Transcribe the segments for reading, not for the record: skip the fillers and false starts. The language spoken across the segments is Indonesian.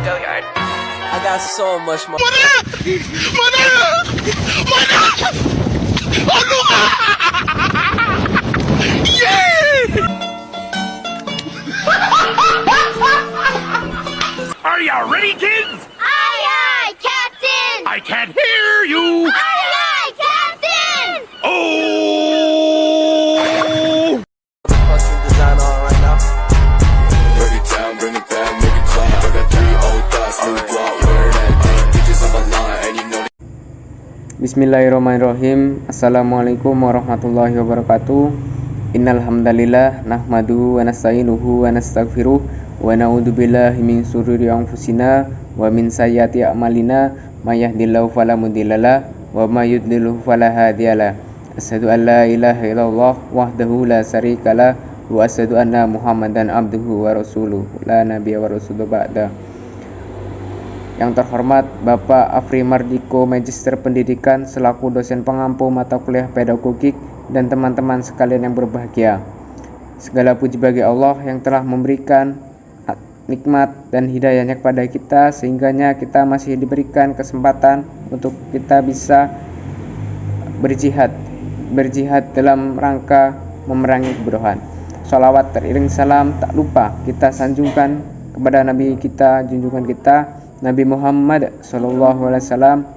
go yard. I got so much more. Are you ready, kids? Aye, aye, Captain! I can't hear you. Aye, aye, Captain! Oh! Fucking design on right now. Break it down, bring it back, make it clap. I got 3 old thoughts, new block, wear that thing. Bitches on my line, and you know Bismillahirrahmanirrahim. Assalamualaikum warahmatullahi wabarakatuh. Innal hamdalillah nahmaduhu wa nasta'inuhu wa nastaghfiruh wa na'udzu billahi min shururi anfusina wa min sayyiati a'malina may yahdihillahu fala mudhillalah wa may yudlil fala hadiyalah. Asyhadu an la ilaha illallah wahdahu la syarikalah wa asyhadu anna Muhammadan abduhu wa rasuluh la nabiyya wa rasuluh ba'da. Yang terhormat Bapak Afri Mardiko, Magister Pendidikan selaku dosen pengampu mata kuliah pedagogik dan teman-teman sekalian yang berbahagia. Segala puji bagi Allah yang telah memberikan nikmat dan hidayahnya kepada kita sehingganya kita masih diberikan kesempatan untuk kita bisa berjihad dalam rangka memerangi kebodohan. Sholawat teriring salam tak lupa kita sanjungkan kepada Nabi kita, junjungan kita Nabi Muhammad SAW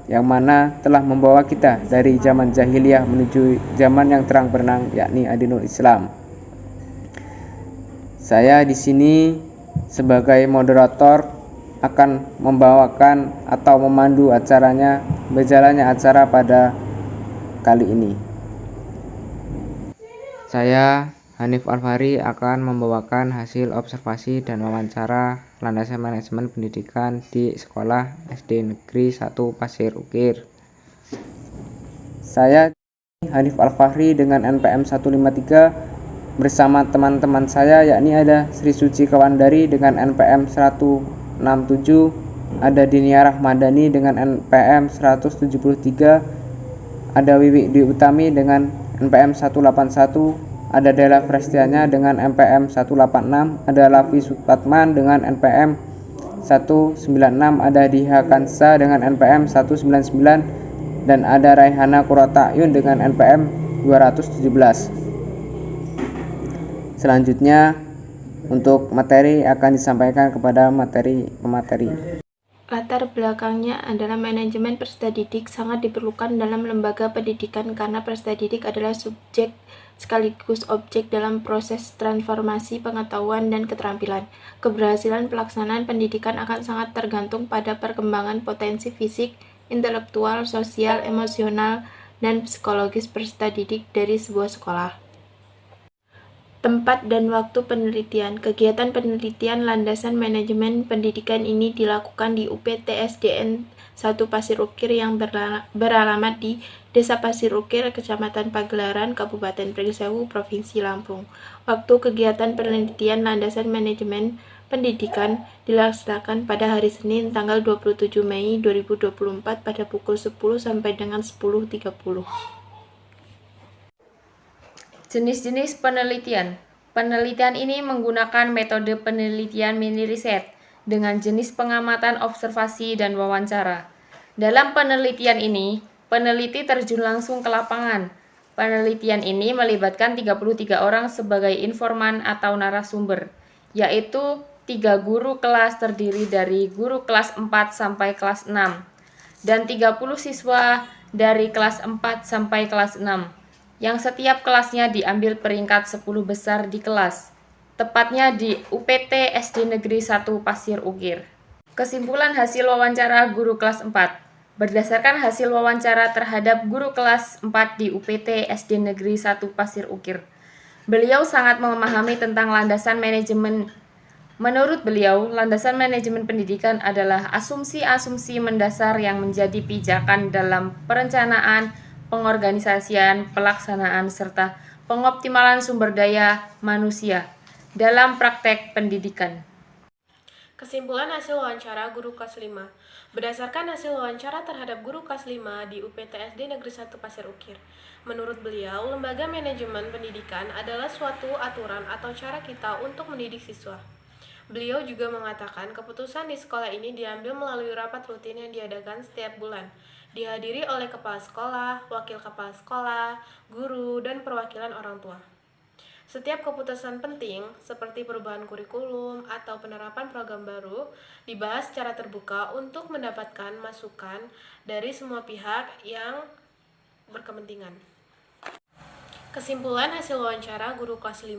yang mana telah membawa kita dari zaman jahiliyah menuju zaman yang terang benderang yakni Adinul Islam. Saya di sini sebagai moderator akan membawakan atau memandu berjalannya acara pada kali ini. Saya Hanif Alfari akan membawakan hasil observasi dan wawancara landasan manajemen pendidikan di sekolah SD Negeri 1 Pasir Ukir. Saya Hanif Alfari dengan NPM 153 bersama teman-teman saya yakni ada Sri Suci Kawandari dengan NPM 167, ada Dinia Rahmadani dengan NPM 173, ada Wiwi Dwi Utami dengan NPM 181, ada Dela Prestianya dengan NPM 186, ada Lafi Supatman dengan NPM 196, ada Diha Kansa dengan NPM 199, dan ada Raihana Kuratayun dengan NPM 217. Selanjutnya untuk materi akan disampaikan kepada pemateri. Latar belakangnya adalah manajemen peserta didik sangat diperlukan dalam lembaga pendidikan karena peserta didik adalah subjek sekaligus objek dalam proses transformasi pengetahuan dan keterampilan. Keberhasilan pelaksanaan pendidikan akan sangat tergantung pada perkembangan potensi fisik, intelektual, sosial, emosional, dan psikologis peserta didik dari sebuah sekolah. Tempat dan waktu penelitian. Kegiatan penelitian landasan manajemen pendidikan ini dilakukan di UPTSDN 1 Pasir Ukir yang beralamat di Desa Pasir Ukir, Kecamatan Pagelaran, Kabupaten Pringsewu, Provinsi Lampung. Waktu kegiatan penelitian landasan manajemen pendidikan dilaksanakan pada hari Senin tanggal 27 Mei 2024 pada pukul 10 sampai dengan 10.30. Jenis-jenis penelitian. Penelitian ini menggunakan metode penelitian mini riset dengan jenis pengamatan, observasi, dan wawancara. Dalam penelitian ini, peneliti terjun langsung ke lapangan. Penelitian ini melibatkan 33 orang sebagai informan atau narasumber, yaitu 3 guru kelas terdiri dari guru kelas 4 sampai kelas 6, dan 30 siswa dari kelas 4 sampai kelas 6. Yang setiap kelasnya diambil peringkat 10 besar di kelas, tepatnya di UPT SD Negeri 1 Pasir Ukir. Kesimpulan hasil wawancara guru kelas 4. Berdasarkan hasil wawancara terhadap guru kelas 4 di UPT SD Negeri 1 Pasir Ukir, beliau sangat memahami tentang landasan manajemen. Menurut beliau, landasan manajemen pendidikan adalah asumsi-asumsi mendasar yang menjadi pijakan dalam perencanaan, pengorganisasian, pelaksanaan, serta pengoptimalan sumber daya manusia dalam praktek pendidikan. Kesimpulan hasil wawancara guru kelas 5. Berdasarkan hasil wawancara terhadap guru kelas 5 di UPTSD Negeri 1 Pasir Ukir, menurut beliau, lembaga manajemen pendidikan adalah suatu aturan atau cara kita untuk mendidik siswa. Beliau juga mengatakan keputusan di sekolah ini diambil melalui rapat rutin yang diadakan setiap bulan, dihadiri oleh kepala sekolah, wakil kepala sekolah, guru, dan perwakilan orang tua. Setiap keputusan penting, seperti perubahan kurikulum atau penerapan program baru, dibahas secara terbuka untuk mendapatkan masukan dari semua pihak yang berkepentingan. Kesimpulan hasil wawancara guru kelas 5.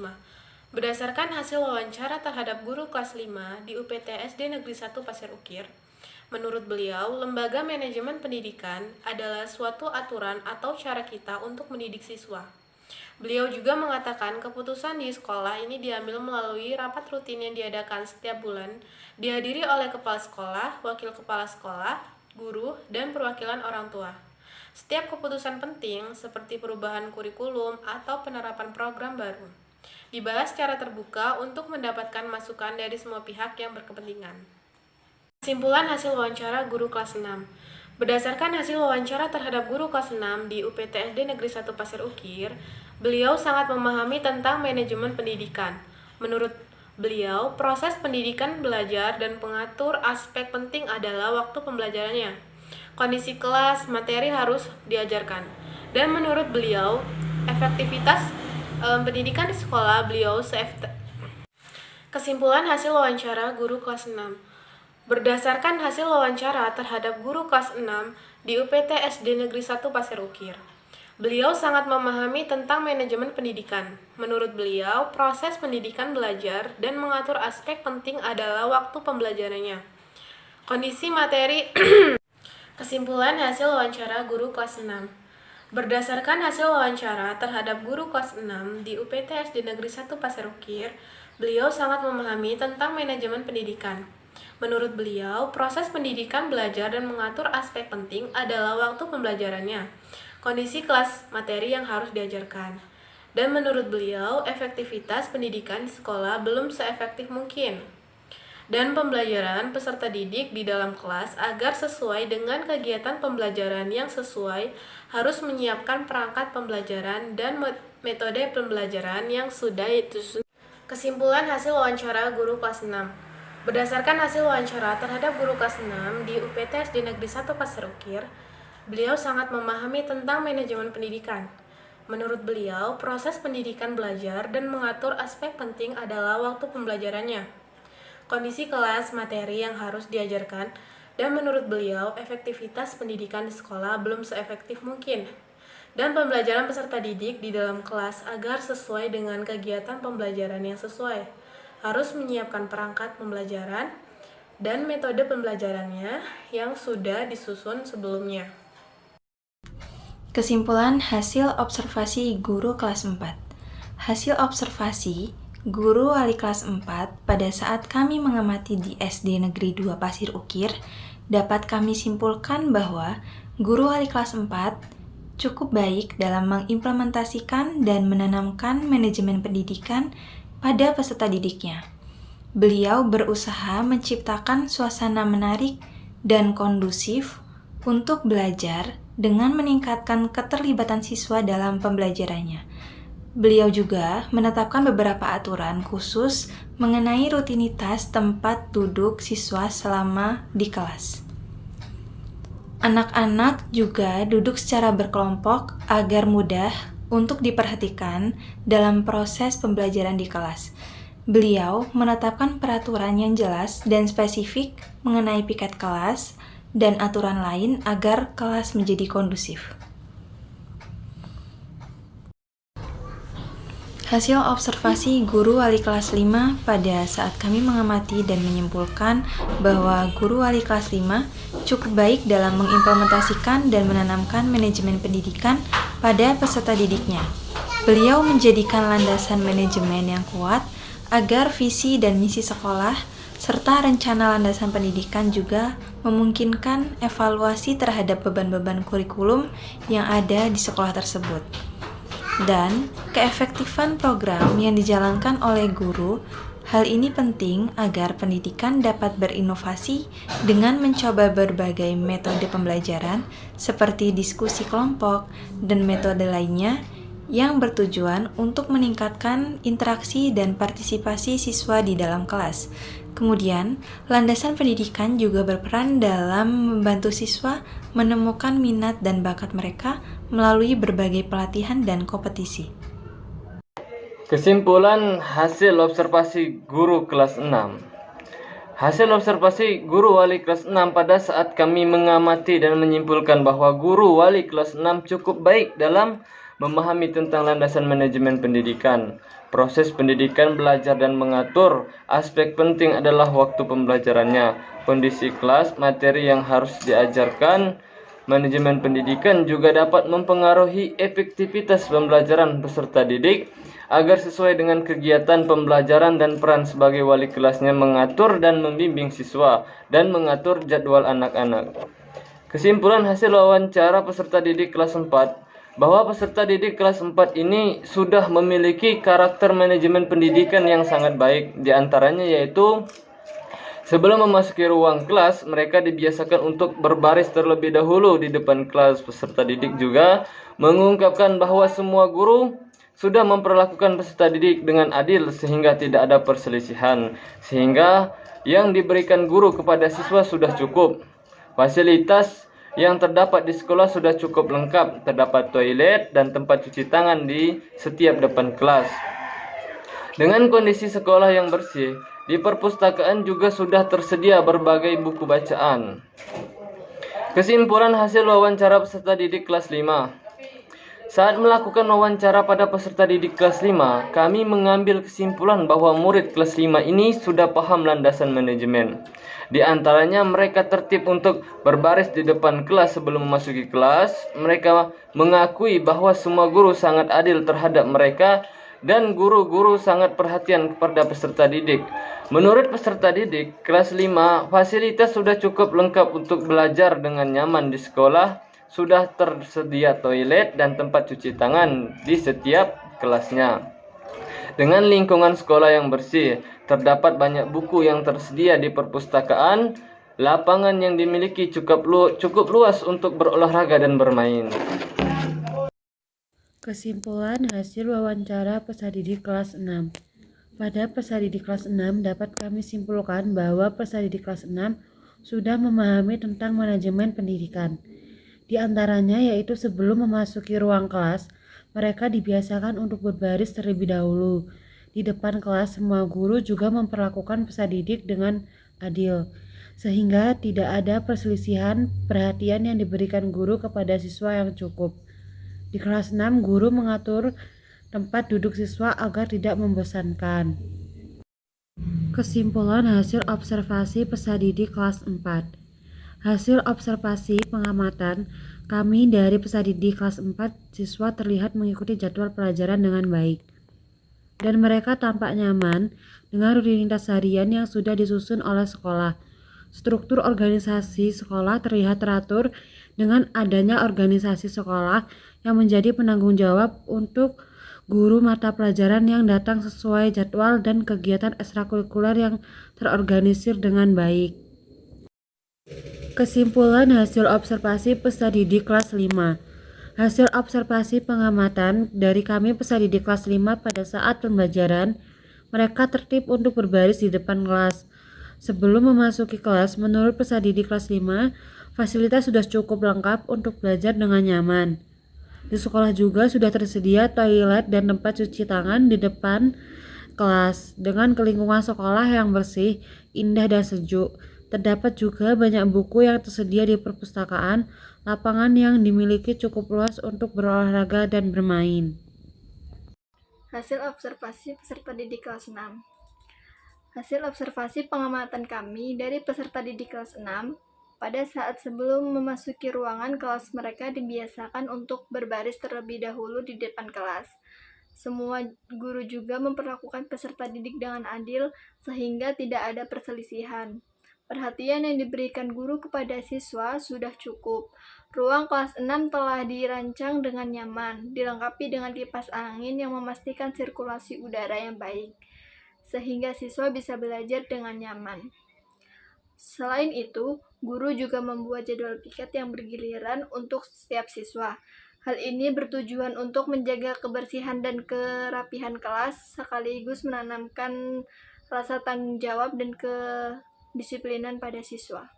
Berdasarkan hasil wawancara terhadap guru kelas 5 di UPTSD Negeri 1 Pasir Ukir, menurut beliau, lembaga manajemen pendidikan adalah suatu aturan atau cara kita untuk mendidik siswa. Beliau juga mengatakan keputusan di sekolah ini diambil melalui rapat rutin yang diadakan setiap bulan, dihadiri oleh kepala sekolah, wakil kepala sekolah, guru, dan perwakilan orang tua. Setiap keputusan penting, seperti perubahan kurikulum atau penerapan program baru, dibahas secara terbuka untuk mendapatkan masukan dari semua pihak yang berkepentingan. Kesimpulan hasil wawancara guru kelas 6. Berdasarkan hasil wawancara terhadap guru kelas 6 di UPTSD Negeri 1 Pasir Ukir, beliau sangat memahami tentang manajemen pendidikan. Menurut beliau, proses pendidikan belajar dan pengatur aspek penting adalah waktu pembelajarannya. Kondisi kelas, materi harus diajarkan. Dan menurut beliau, efektivitas pendidikan di sekolah beliau Kesimpulan hasil wawancara guru kelas 6. Berdasarkan hasil wawancara terhadap guru kelas 6 di UPTSD Negeri 1 Pasir Ukir, beliau sangat memahami tentang manajemen pendidikan. Menurut beliau, proses pendidikan belajar dan mengatur aspek penting adalah waktu pembelajarannya. Kondisi materi Kesimpulan hasil wawancara guru kelas 6. Berdasarkan hasil wawancara terhadap guru kelas 6 di UPTSD Negeri 1 Pasir Ukir, beliau sangat memahami tentang manajemen pendidikan. Menurut beliau, proses pendidikan belajar dan mengatur aspek penting adalah waktu pembelajarannya, kondisi kelas, materi yang harus diajarkan. Dan menurut beliau, efektivitas pendidikan di sekolah belum seefektif mungkin. Dan pembelajaran peserta didik di dalam kelas agar sesuai dengan kegiatan pembelajaran yang sesuai harus menyiapkan perangkat pembelajaran dan metode pembelajaran yang sudah disusun. Kesimpulan hasil wawancara guru kelas 6. Berdasarkan hasil wawancara terhadap guru kelas 6 di UPTSD Negeri 1 Pasir Ukir, beliau sangat memahami tentang manajemen pendidikan. Menurut beliau, proses pendidikan belajar dan mengatur aspek penting adalah waktu pembelajarannya, kondisi kelas, materi yang harus diajarkan, dan menurut beliau, efektivitas pendidikan di sekolah belum seefektif mungkin. Dan pembelajaran peserta didik di dalam kelas agar sesuai dengan kegiatan pembelajaran yang sesuai, harus menyiapkan perangkat pembelajaran dan metode pembelajarannya yang sudah disusun sebelumnya. Kesimpulan hasil observasi guru kelas 4. Hasil observasi guru wali kelas 4 pada saat kami mengamati di SD Negeri 2 Pasir Ukir, dapat kami simpulkan bahwa guru wali kelas 4 cukup baik dalam mengimplementasikan dan menanamkan manajemen pendidikan pada peserta didiknya. Beliau berusaha menciptakan suasana menarik dan kondusif untuk belajar dengan meningkatkan keterlibatan siswa dalam pembelajarannya. Beliau juga menetapkan beberapa aturan khusus mengenai rutinitas tempat duduk siswa selama di kelas. Anak-anak juga duduk secara berkelompok agar mudah untuk diperhatikan dalam proses pembelajaran di kelas. Beliau menetapkan peraturan yang jelas dan spesifik mengenai piket kelas dan aturan lain agar kelas menjadi kondusif. Hasil observasi guru wali kelas 5 pada saat kami mengamati dan menyimpulkan bahwa guru wali kelas 5 cukup baik dalam mengimplementasikan dan menanamkan manajemen pendidikan pada peserta didiknya. Beliau menjadikan landasan manajemen yang kuat agar visi dan misi sekolah serta rencana landasan pendidikan juga memungkinkan evaluasi terhadap beban-beban kurikulum yang ada di sekolah tersebut. Dan keefektifan program yang dijalankan oleh guru, hal ini penting agar pendidikan dapat berinovasi dengan mencoba berbagai metode pembelajaran seperti diskusi kelompok dan metode lainnya yang bertujuan untuk meningkatkan interaksi dan partisipasi siswa di dalam kelas. Kemudian, landasan pendidikan juga berperan dalam membantu siswa menemukan minat dan bakat mereka melalui berbagai pelatihan dan kompetisi. Kesimpulan hasil observasi guru kelas 6. Hasil observasi guru wali kelas 6 pada saat kami mengamati dan menyimpulkan bahwa guru wali kelas 6 cukup baik dalam memahami tentang landasan manajemen pendidikan. Proses pendidikan, belajar dan mengatur. Aspek penting adalah waktu pembelajarannya, kondisi kelas, materi yang harus diajarkan. Manajemen pendidikan juga dapat mempengaruhi efektivitas pembelajaran peserta didik agar sesuai dengan kegiatan pembelajaran dan peran sebagai wali kelasnya mengatur dan membimbing siswa dan mengatur jadwal anak-anak. Kesimpulan hasil wawancara peserta didik kelas 4 bahwa peserta didik kelas 4 ini sudah memiliki karakter manajemen pendidikan yang sangat baik. Di antaranya yaitu sebelum memasuki ruang kelas, mereka dibiasakan untuk berbaris terlebih dahulu di depan kelas. Peserta didik juga mengungkapkan bahwa semua guru sudah memperlakukan peserta didik dengan adil sehingga tidak ada perselisihan, sehingga yang diberikan guru kepada siswa sudah cukup. Fasilitas yang terdapat di sekolah sudah cukup lengkap, terdapat toilet dan tempat cuci tangan di setiap depan kelas. Dengan kondisi sekolah yang bersih, di perpustakaan juga sudah tersedia berbagai buku bacaan. Kesimpulan hasil wawancara peserta didik kelas 5. Saat melakukan wawancara pada peserta didik kelas 5, kami mengambil kesimpulan bahwa murid kelas 5 ini sudah paham landasan manajemen. Di antaranya mereka tertib untuk berbaris di depan kelas sebelum memasuki kelas. Mereka mengakui bahwa semua guru sangat adil terhadap mereka dan guru-guru sangat perhatian kepada peserta didik. Menurut peserta didik kelas 5, fasilitas sudah cukup lengkap untuk belajar dengan nyaman di sekolah. Sudah tersedia toilet dan tempat cuci tangan di setiap kelasnya. Dengan lingkungan sekolah yang bersih, terdapat banyak buku yang tersedia di perpustakaan. Lapangan yang dimiliki cukup luas untuk berolahraga dan bermain. Kesimpulan hasil wawancara peserta didik kelas 6. Pada peserta didik kelas 6 dapat kami simpulkan bahwa peserta didik kelas 6 sudah memahami tentang manajemen pendidikan. Di antaranya yaitu sebelum memasuki ruang kelas, mereka dibiasakan untuk berbaris terlebih dahulu. Di depan kelas, semua guru juga memperlakukan peserta didik dengan adil, sehingga tidak ada perselisihan perhatian yang diberikan guru kepada siswa yang cukup. Di kelas 6, guru mengatur tempat duduk siswa agar tidak membosankan. Kesimpulan hasil observasi peserta didik kelas 4. Hasil observasi pengamatan kami dari peserta didik kelas 4, siswa terlihat mengikuti jadwal pelajaran dengan baik. Dan mereka tampak nyaman dengan rutinitas harian yang sudah disusun oleh sekolah. Struktur organisasi sekolah terlihat teratur dengan adanya organisasi sekolah yang menjadi penanggung jawab untuk guru mata pelajaran yang datang sesuai jadwal dan kegiatan ekstrakurikuler yang terorganisir dengan baik. Kesimpulan hasil observasi peserta didik kelas 5. Hasil observasi pengamatan dari kami peserta didik kelas 5 pada saat pembelajaran, mereka tertib untuk berbaris di depan kelas. Sebelum memasuki kelas, menurut peserta didik kelas 5, fasilitas sudah cukup lengkap untuk belajar dengan nyaman. Di sekolah juga sudah tersedia toilet dan tempat cuci tangan di depan kelas. Dengan lingkungan sekolah yang bersih, indah dan sejuk, terdapat juga banyak buku yang tersedia di perpustakaan. Lapangan yang dimiliki cukup luas untuk berolahraga dan bermain. Hasil observasi peserta didik kelas 6. Hasil observasi pengamatan kami dari peserta didik kelas 6, pada saat sebelum memasuki ruangan kelas mereka dibiasakan untuk berbaris terlebih dahulu di depan kelas. Semua guru juga memperlakukan peserta didik dengan adil sehingga tidak ada perselisihan. Perhatian yang diberikan guru kepada siswa sudah cukup. Ruang kelas 6 telah dirancang dengan nyaman, dilengkapi dengan kipas angin yang memastikan sirkulasi udara yang baik, sehingga siswa bisa belajar dengan nyaman. Selain itu, guru juga membuat jadwal piket yang bergiliran untuk setiap siswa. Hal ini bertujuan untuk menjaga kebersihan dan kerapihan kelas, sekaligus menanamkan rasa tanggung jawab dan kedisiplinan pada siswa.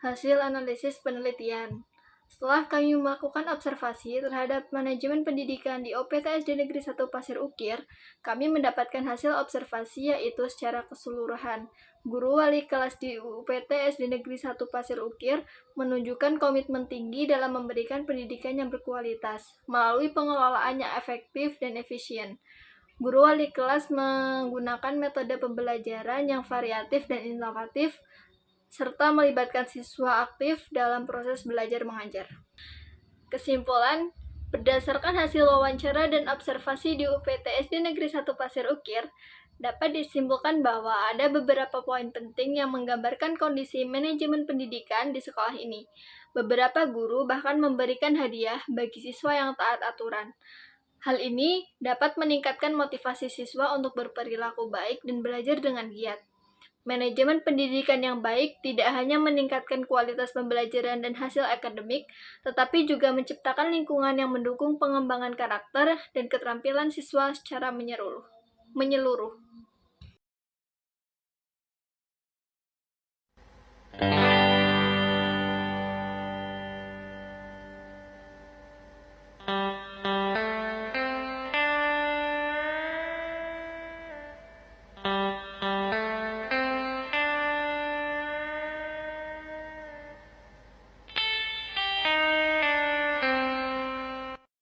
Hasil analisis penelitian. Setelah kami melakukan observasi terhadap manajemen pendidikan di OPTSD Negeri 1 Pasir Ukir, kami mendapatkan hasil observasi yaitu secara keseluruhan. Guru wali kelas di UPTSD Negeri 1 Pasir Ukir menunjukkan komitmen tinggi dalam memberikan pendidikan yang berkualitas, melalui pengelolaan yang efektif dan efisien. Guru wali kelas menggunakan metode pembelajaran yang variatif dan inovatif, serta melibatkan siswa aktif dalam proses belajar mengajar. Kesimpulan, berdasarkan hasil wawancara dan observasi di UPTSD Negeri 1 Pasir Ukir, dapat disimpulkan bahwa ada beberapa poin penting yang menggambarkan kondisi manajemen pendidikan di sekolah ini. Beberapa guru bahkan memberikan hadiah bagi siswa yang taat aturan. Hal ini dapat meningkatkan motivasi siswa untuk berperilaku baik dan belajar dengan giat. Manajemen pendidikan yang baik tidak hanya meningkatkan kualitas pembelajaran dan hasil akademik, tetapi juga menciptakan lingkungan yang mendukung pengembangan karakter dan keterampilan siswa secara menyeluruh.